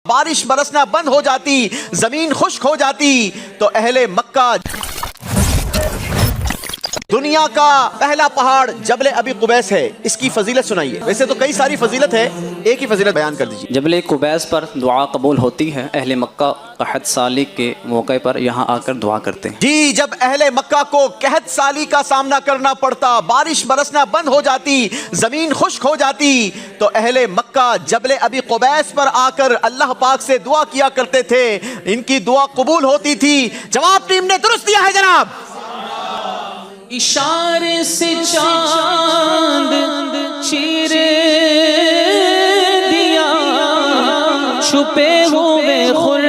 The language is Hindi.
बारिश बरसना बंद हो जाती, जमीन खुश्क हो जाती, तो अहले मक्का दुनिया का पहला पहाड़ जबले अबी कुबैस है, इसकी फजीलत सुनाइए। वैसे तो कई सारी फजीलत है, एक ही फजीलत बयान कर दीजिए। जबले कुबैस पर दुआ कबूल होती है। अहले मक्का कहत साली के मौके पर यहाँ आकर दुआ करते हैं। जी, जब अहले मक्का को कहत साली का सामना करना पड़ता, बारिश बरसना बंद हो जाती, जमीन खुश्क हो जाती, तो अहले मक्का जबले अबी कुबैस पर आकर अल्लाह पाक से दुआ किया करते थे। इनकी दुआ कबूल होती थी। जवाब टीम ने दुरुस्त दिया है जनाब। इशारे से चांद चीर दिया, छुपे हुए खुर